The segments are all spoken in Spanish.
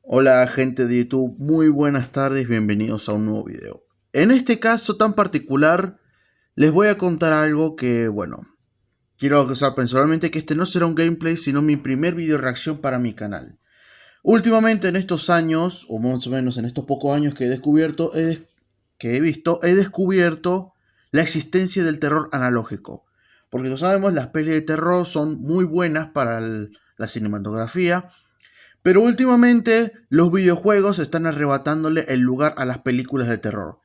Hola gente de YouTube, muy buenas tardes, bienvenidos a un nuevo video. En este caso tan particular les voy a contar algo que, quiero que sepan personalmente que este no será un gameplay sino mi primer video reacción para mi canal. Últimamente en estos años, o más o menos en estos pocos años que he descubierto, he descubierto la existencia del terror analógico. Porque como sabemos, las pelis de terror son muy buenas para la cinematografía, pero últimamente los videojuegos están arrebatándole el lugar a las películas de terror.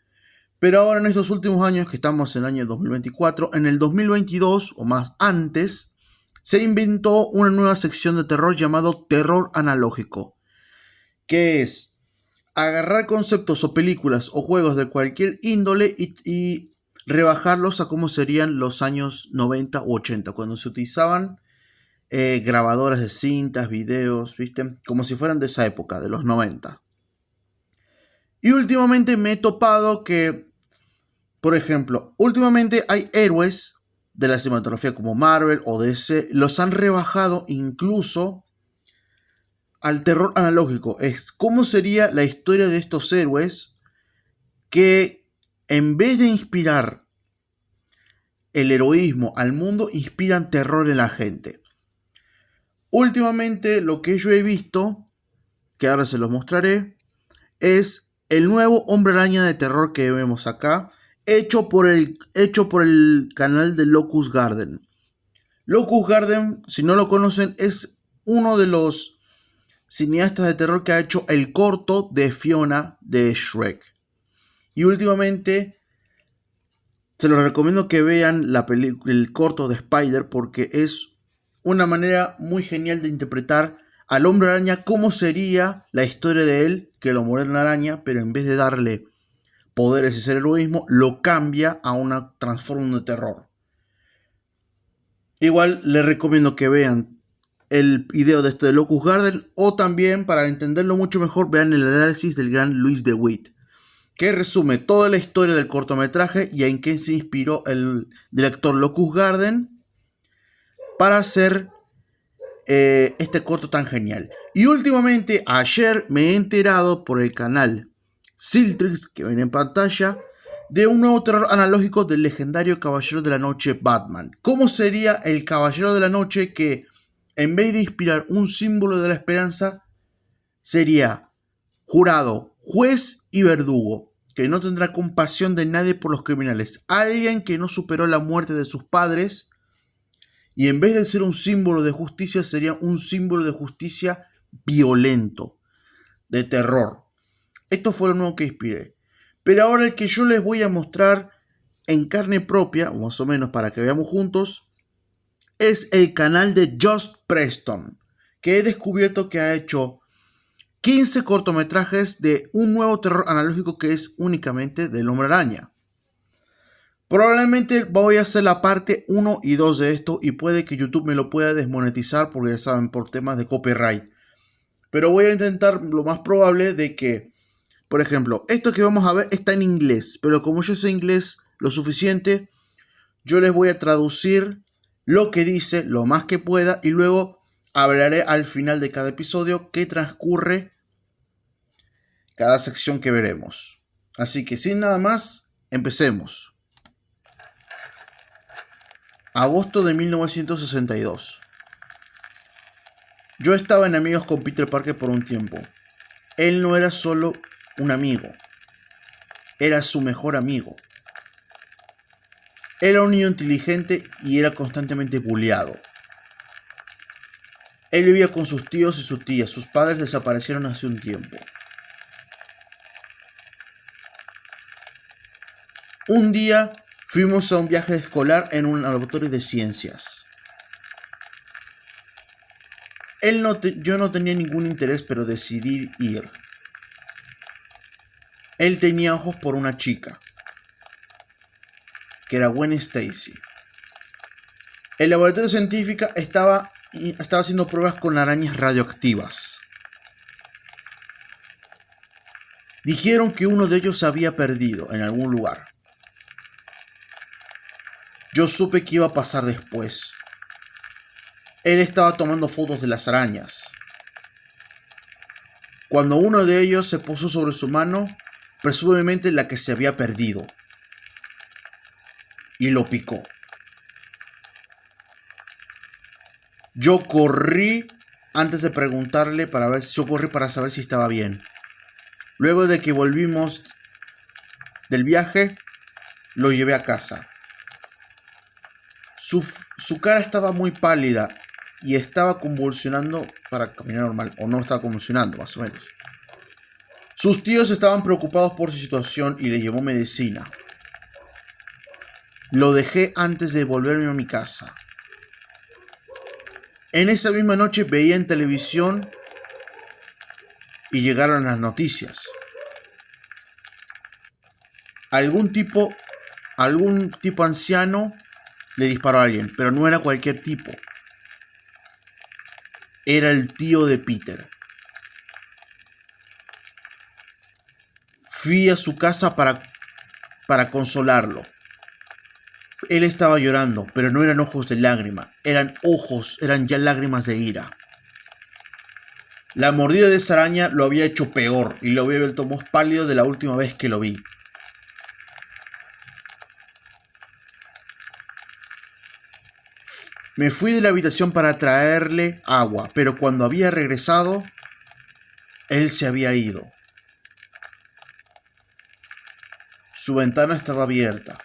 Pero ahora en estos últimos años, que estamos en el año 2024, en el 2022 o más antes, se inventó una nueva sección de terror llamado terror analógico, que es agarrar conceptos o películas o juegos de cualquier índole y rebajarlos a cómo serían los años 90 u 80, cuando se utilizaban grabadoras de cintas, videos, ¿viste? Como si fueran de esa época, de los 90. Y últimamente me he topado que, por ejemplo, últimamente hay héroes de la cinematografía como Marvel o DC, los han rebajado incluso al terror analógico. Es cómo sería la historia de estos héroes que en vez de inspirar el heroísmo al mundo, inspiran terror en la gente. Últimamente lo que yo he visto, que ahora se los mostraré, es el nuevo Hombre Araña de terror que vemos acá, hecho por el canal de Locust Garden. Locust Garden, si no lo conocen, es uno de los cineastas de terror que ha hecho el corto de Fiona de Shrek. Y últimamente se los recomiendo que vean el corto de Spider, porque es una manera muy genial de interpretar al Hombre Araña, cómo sería la historia de él, que lo muere en una araña, pero en vez de darle poderes y ser heroísmo, lo cambia a una transformación de terror. Igual les recomiendo que vean el video de este de Locust Garden, o también, para entenderlo mucho mejor, vean el análisis del gran Luis DeWitt, que resume toda la historia del cortometraje y en qué se inspiró el director Locust Garden para hacer este corto tan genial. Y últimamente, ayer me he enterado por el canal Siltrix, que ven en pantalla, de un nuevo terror analógico del legendario Caballero de la Noche Batman. ¿Cómo sería el Caballero de la Noche que, en vez de inspirar un símbolo de la esperanza, sería jurado, juez y verdugo, que no tendrá compasión de nadie por los criminales? Alguien que no superó la muerte de sus padres, y en vez de ser un símbolo de justicia, sería un símbolo de justicia violento, de terror. Esto fue lo nuevo que inspiré. Pero ahora el que yo les voy a mostrar en carne propia, o más o menos para que veamos juntos, es el canal de Just Preston, que he descubierto que ha hecho 15 cortometrajes de un nuevo terror analógico que es únicamente del Hombre Araña. Probablemente voy a hacer la parte 1 y 2 de esto, y puede que YouTube me lo pueda desmonetizar, porque ya saben, por temas de copyright. Pero voy a intentar lo más probable de que, por ejemplo, esto que vamos a ver está en inglés, pero como yo sé inglés lo suficiente, yo les voy a traducir lo que dice lo más que pueda, y luego hablaré al final de cada episodio que transcurre cada sección que veremos. Así que sin nada más, empecemos. Agosto de 1962. Yo estaba en Amigos con Peter Parker por un tiempo. Él no era solo un amigo, era su mejor amigo. Era un niño inteligente y era constantemente bulleado. Él vivía con sus tíos y sus tías. Sus padres desaparecieron hace un tiempo. Un día fuimos a un viaje escolar en un laboratorio de ciencias. Yo no tenía ningún interés, pero decidí ir. Él tenía ojos por una chica, que era Gwen Stacy. El laboratorio científico estaba haciendo pruebas con arañas radioactivas. Dijeron que uno de ellos se había perdido en algún lugar. Yo supe que iba a pasar después. Él estaba tomando fotos de las arañas. cuando uno de ellos se posó sobre su mano, presumiblemente la que se había perdido, y lo picó. Yo corrí antes de preguntarle para saber si estaba bien. Luego de que volvimos del viaje, lo llevé a casa. Su cara estaba muy pálida y estaba convulsionando para caminar normal, o no estaba convulsionando, más o menos. Sus tíos estaban preocupados por su situación y le llevó medicina. Lo dejé antes de volverme a mi casa. En esa misma noche veía en televisión y llegaron las noticias. Algún tipo anciano le disparó a alguien, pero no era cualquier tipo. Era el tío de Peter. Fui a su casa para consolarlo. Él estaba llorando, pero no eran ojos de lágrima, eran ya lágrimas de ira. La mordida de esa araña lo había hecho peor y lo había vuelto más pálido de la última vez que lo vi. Me fui de la habitación para traerle agua, pero cuando había regresado, él se había ido. Su ventana estaba abierta.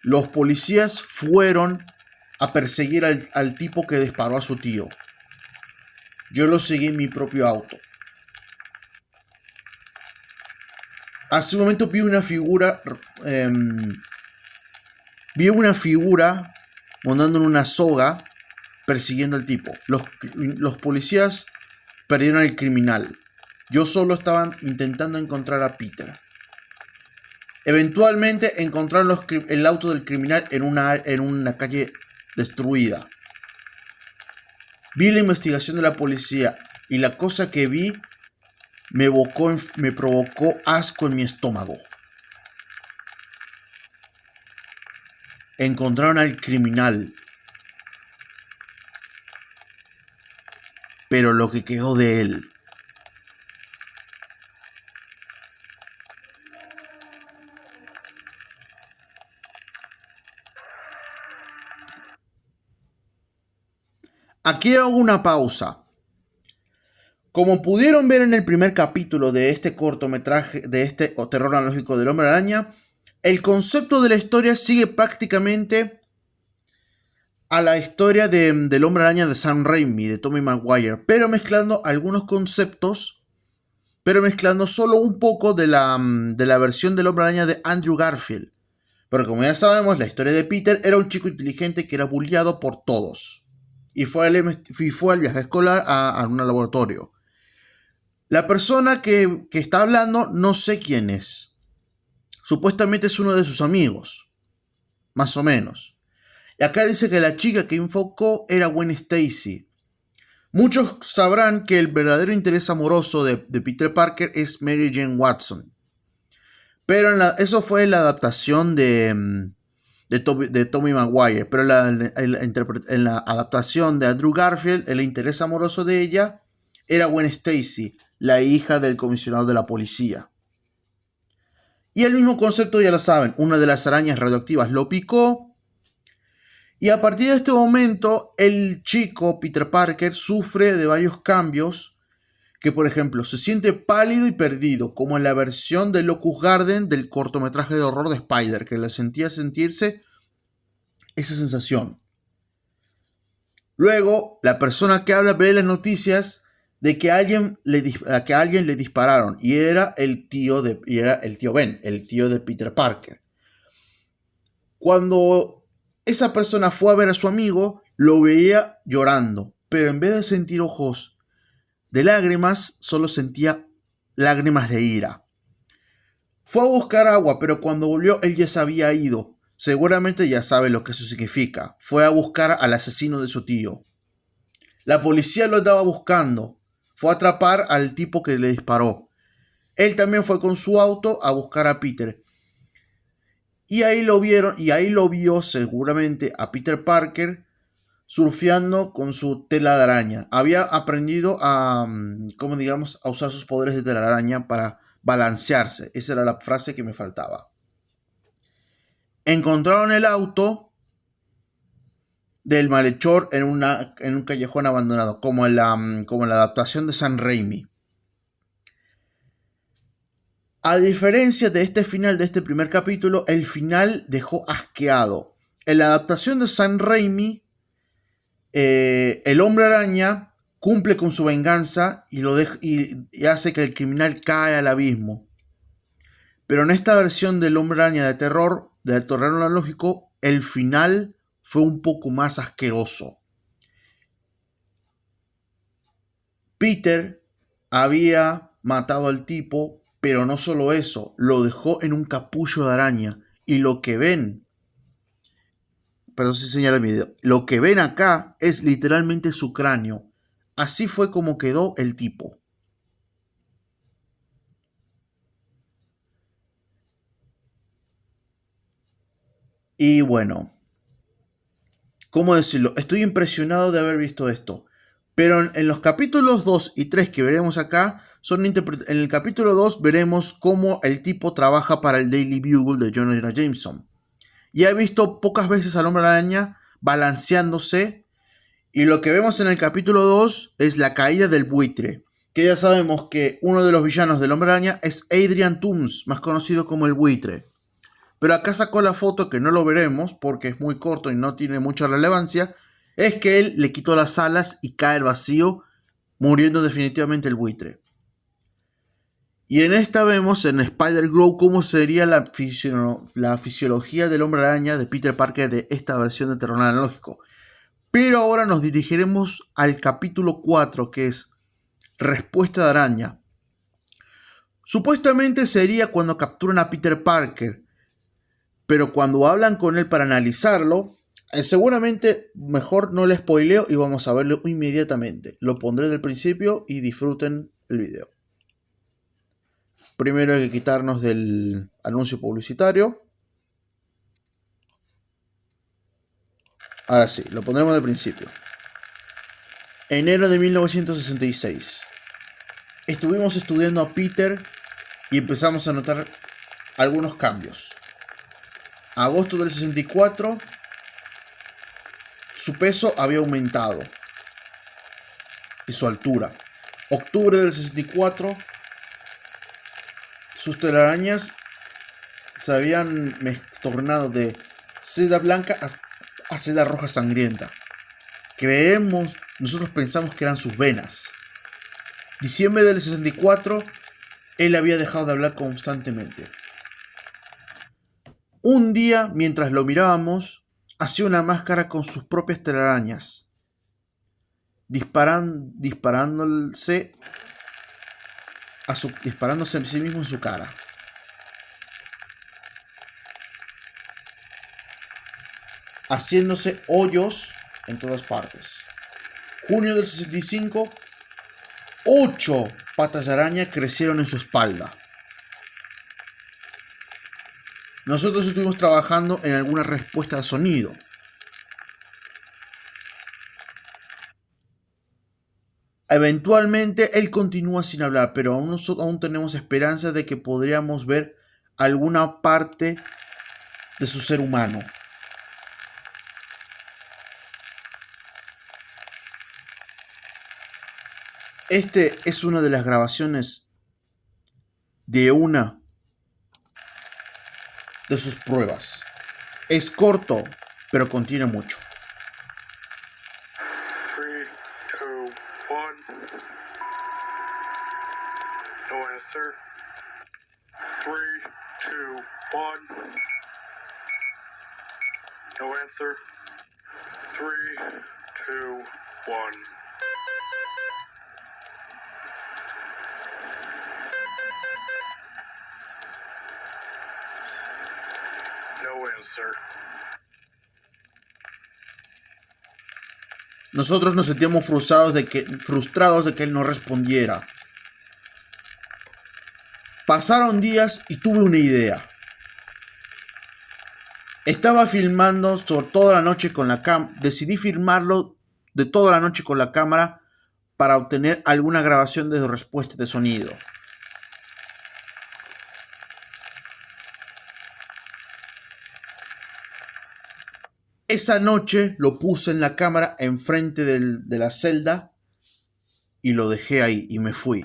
Los policías fueron a perseguir al tipo que disparó a su tío. Yo lo seguí en mi propio auto. Hace un momento vi una figura montando en una soga persiguiendo al tipo. Los policías perdieron al criminal. Yo solo estaba intentando encontrar a Peter. Eventualmente encontraron el auto del criminal en una calle destruida. Vi la investigación de la policía y la cosa que vi me provocó asco en mi estómago. Encontraron al criminal, pero lo que quedó de él. Aquí hago una pausa. Como pudieron ver en el primer capítulo de este cortometraje, de este terror analógico del Hombre Araña, el concepto de la historia sigue prácticamente a la historia del Hombre Araña de Sam Raimi, de Tobey Maguire, pero mezclando algunos conceptos, pero mezclando solo un poco de la versión del Hombre Araña de Andrew Garfield. Pero como ya sabemos, la historia de Peter era un chico inteligente que era bulliado por todos. Y fue al viaje escolar a un laboratorio. La persona que está hablando no sé quién es. Supuestamente es uno de sus amigos. Más o menos. Y acá dice que la chica que enfocó era Gwen Stacy. Muchos sabrán que el verdadero interés amoroso de Peter Parker es Mary Jane Watson. Pero eso fue la adaptación de Tobey Maguire. Pero en la adaptación de Andrew Garfield, el interés amoroso de ella era Gwen Stacy, la hija del comisionado de la policía. Y el mismo concepto ya lo saben. Una de las arañas radioactivas lo picó. Y a partir de este momento, el chico Peter Parker sufre de varios cambios. Que por ejemplo, se siente pálido y perdido, como en la versión de Locust Garden del cortometraje de horror de Spider, que le sentía sentirse esa sensación. Luego, la persona que habla ve las noticias de que a alguien le dispararon, y era el tío Ben, el tío de Peter Parker. Cuando esa persona fue a ver a su amigo, lo veía llorando, pero en vez de sentir ojos de lágrimas, solo sentía lágrimas de ira. Fue a buscar agua, pero cuando volvió él ya se había ido. Seguramente ya sabe lo que eso significa. Fue a buscar al asesino de su tío. La policía lo estaba buscando. Fue a atrapar al tipo que le disparó. Él también fue con su auto a buscar a Peter. Y ahí lo vio seguramente a Peter Parker surfeando con su tela de araña. Había aprendido a, como digamos, a usar sus poderes de telaraña para balancearse. Esa era la frase que me faltaba. Encontraron el auto del malhechor en un callejón abandonado, como en la adaptación de Sam Raimi. A diferencia de este final de este primer capítulo, el final dejó asqueado. En la adaptación de Sam Raimi, el Hombre Araña cumple con su venganza y hace que el criminal cae al abismo. Pero en esta versión del Hombre Araña de terror analógico, el final fue un poco más asqueroso. Peter había matado al tipo, pero no solo eso, lo dejó en un capullo de araña. Y lo que ven, perdón si señala el video, lo que ven acá es literalmente su cráneo. Así fue como quedó el tipo. Y bueno, ¿cómo decirlo? Estoy impresionado de haber visto esto. Pero en los capítulos 2 y 3 que veremos acá, en el capítulo 2 veremos cómo el tipo trabaja para el Daily Bugle de Jonah Jameson. Y he visto pocas veces al Hombre Araña balanceándose. Y lo que vemos en el capítulo 2 es la caída del buitre. Que ya sabemos que uno de los villanos del Hombre Araña es Adrian Toomes, más conocido como el buitre. Pero acá sacó la foto, que no lo veremos porque es muy corto y no tiene mucha relevancia. Es que él le quitó las alas y cae al vacío, muriendo definitivamente el buitre. Y en esta vemos en Spider-Girl cómo sería la fisiología del Hombre Araña de Peter Parker de esta versión de terror analógico. Pero ahora nos dirigiremos al capítulo 4, que es Respuesta de Araña. Supuestamente sería cuando capturan a Peter Parker, pero cuando hablan con él para analizarlo, seguramente mejor no le spoileo y vamos a verlo inmediatamente. Lo pondré del principio y disfruten el video. Primero hay que quitarnos del anuncio publicitario. Ahora sí, lo pondremos del principio. Enero de 1966. Estuvimos estudiando a Peter y empezamos a notar algunos cambios. Agosto del 64, su peso había aumentado y su altura. Octubre del 64, sus telarañas se habían tornado de seda blanca a seda roja sangrienta. Nosotros pensamos que eran sus venas. Diciembre del 64, él había dejado de hablar constantemente. Un día, mientras lo mirábamos, hacía una máscara con sus propias telarañas, disparándose a sí mismo en su cara. Haciéndose hoyos en todas partes. Junio del 65, 8 patas de araña crecieron en su espalda. Nosotros estuvimos trabajando en alguna respuesta de sonido. Eventualmente él continúa sin hablar, pero aún tenemos esperanza de que podríamos ver alguna parte de su ser humano. Este es una de las grabaciones de una de sus pruebas. Es corto, pero contiene mucho. 3, 2, 1. No answer. 3, 2, 1. No answer. 3, 2, 1. No answer. Nosotros nos sentíamos frustrados de que él no respondiera. Pasaron días y tuve una idea. Estaba filmando toda la noche con la cámara. Decidí filmarlo de toda la noche con la cámara para obtener alguna grabación de respuesta de sonido. Esa noche lo puse en la cámara enfrente de la celda y lo dejé ahí y me fui.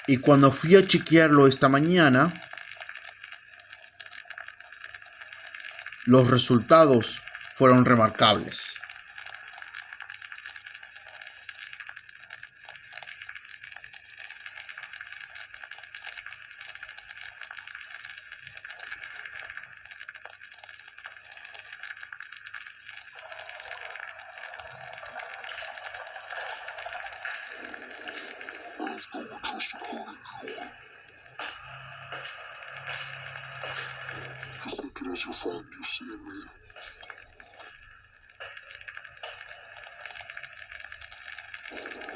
Y cuando fui a chequearlo esta mañana, los resultados fueron remarcables. You think it is your friend you see in me?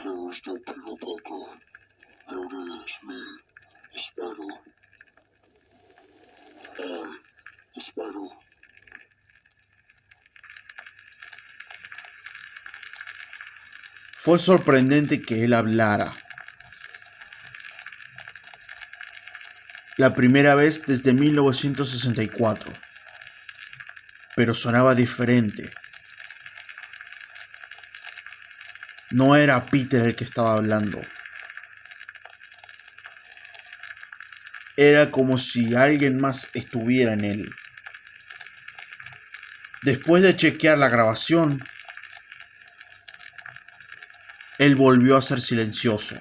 There is no Peter Parker. There it is, me, the Spider. I, the Spider. Fue sorprendente que él hablara. La primera vez desde 1964. Pero sonaba diferente. No era Peter el que estaba hablando. Era como si alguien más estuviera en él. Después de chequear la grabación, él volvió a ser silencioso.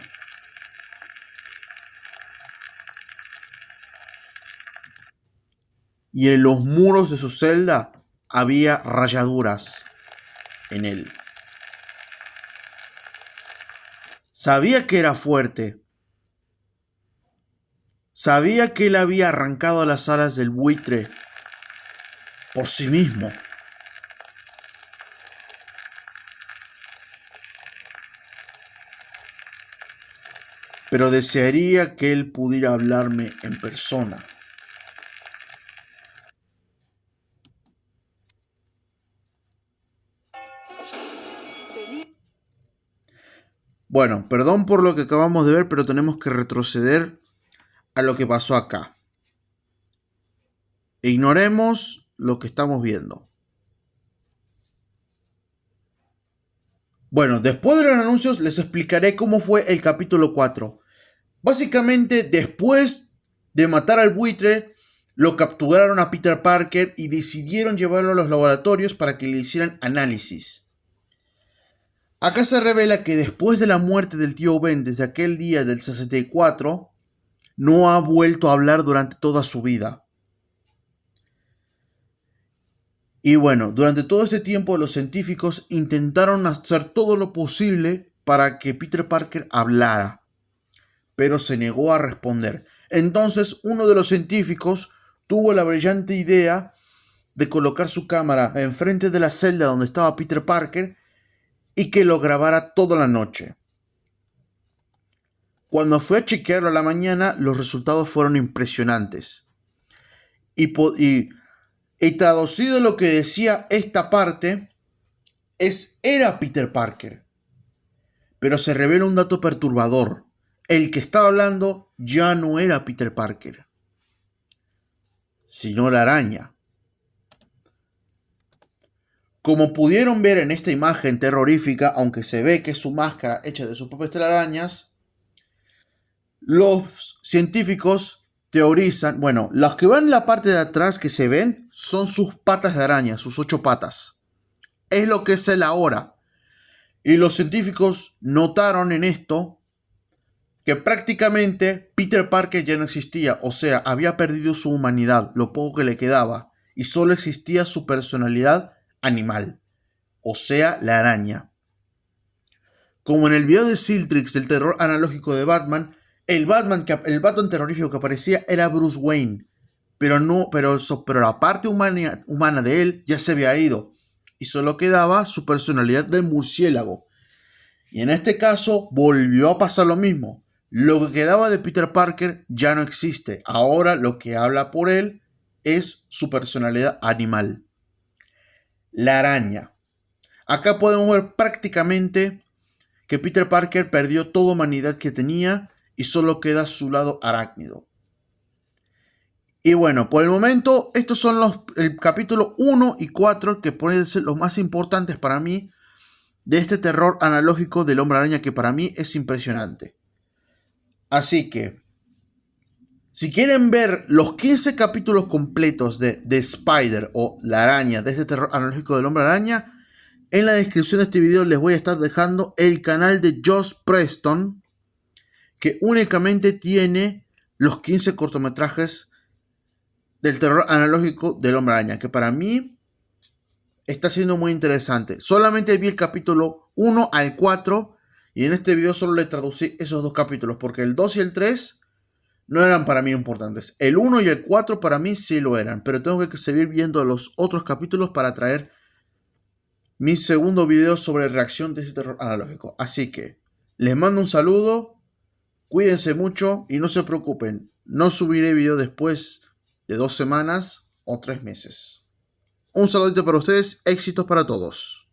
Y en los muros de su celda había rayaduras en él. Sabía que era fuerte. Sabía que él había arrancado las alas del buitre por sí mismo. Pero desearía que él pudiera hablarme en persona. Bueno, perdón por lo que acabamos de ver, pero tenemos que retroceder a lo que pasó acá. Ignoremos lo que estamos viendo. Bueno, después de los anuncios les explicaré cómo fue el capítulo 4. Básicamente, después de matar al buitre, lo capturaron a Peter Parker y decidieron llevarlo a los laboratorios para que le hicieran análisis. Acá se revela que después de la muerte del tío Ben desde aquel día del 64, no ha vuelto a hablar durante toda su vida. Y bueno, durante todo este tiempo los científicos intentaron hacer todo lo posible para que Peter Parker hablara, pero se negó a responder. Entonces uno de los científicos tuvo la brillante idea de colocar su cámara enfrente de la celda donde estaba Peter Parker y que lo grabara toda la noche. Cuando fue a chequearlo a la mañana, los resultados fueron impresionantes. Y traducido lo que decía esta parte, era Peter Parker. Pero se revela un dato perturbador. El que estaba hablando ya no era Peter Parker, sino la araña. Como pudieron ver en esta imagen terrorífica, aunque se ve que es su máscara hecha de sus propias telarañas, los científicos teorizan, bueno, los que van en la parte de atrás que se ven son sus patas de araña, sus 8 patas. Es lo que es él ahora. Y los científicos notaron en esto que prácticamente Peter Parker ya no existía, o sea, había perdido su humanidad, lo poco que le quedaba, y solo existía su personalidad animal, o sea, la araña. Como en el video de Siltrix del terror analógico de Batman, el Batman terrorífico que aparecía era Bruce Wayne, pero la parte humana de él ya se había ido y solo quedaba su personalidad de murciélago. Y en este caso volvió a pasar lo mismo. Lo que quedaba de Peter Parker ya no existe. Ahora lo que habla por él es su personalidad animal. La araña. Acá podemos ver prácticamente que Peter Parker perdió toda humanidad que tenía y solo queda su lado arácnido. Y bueno, por el momento, estos son el capítulo 1 y 4 que pueden ser los más importantes para mí de este terror analógico del Hombre Araña, que para mí es impresionante. Así que, si quieren ver los 15 capítulos completos de Spider o La Araña, de este terror analógico del Hombre Araña, en la descripción de este video les voy a estar dejando el canal de Josh Preston, que únicamente tiene los 15 cortometrajes del terror analógico del Hombre Araña, que para mí está siendo muy interesante. Solamente vi el capítulo 1 al 4 y en este video solo le traducí esos dos capítulos, porque el 2 y el 3 no eran para mí importantes. El 1 y el 4 para mí sí lo eran, pero tengo que seguir viendo los otros capítulos para traer mi segundo video sobre reacción de este terror analógico. Así que les mando un saludo, cuídense mucho y no se preocupen, no subiré video después de 2 semanas o 3 meses. Un saludito para ustedes, éxitos para todos.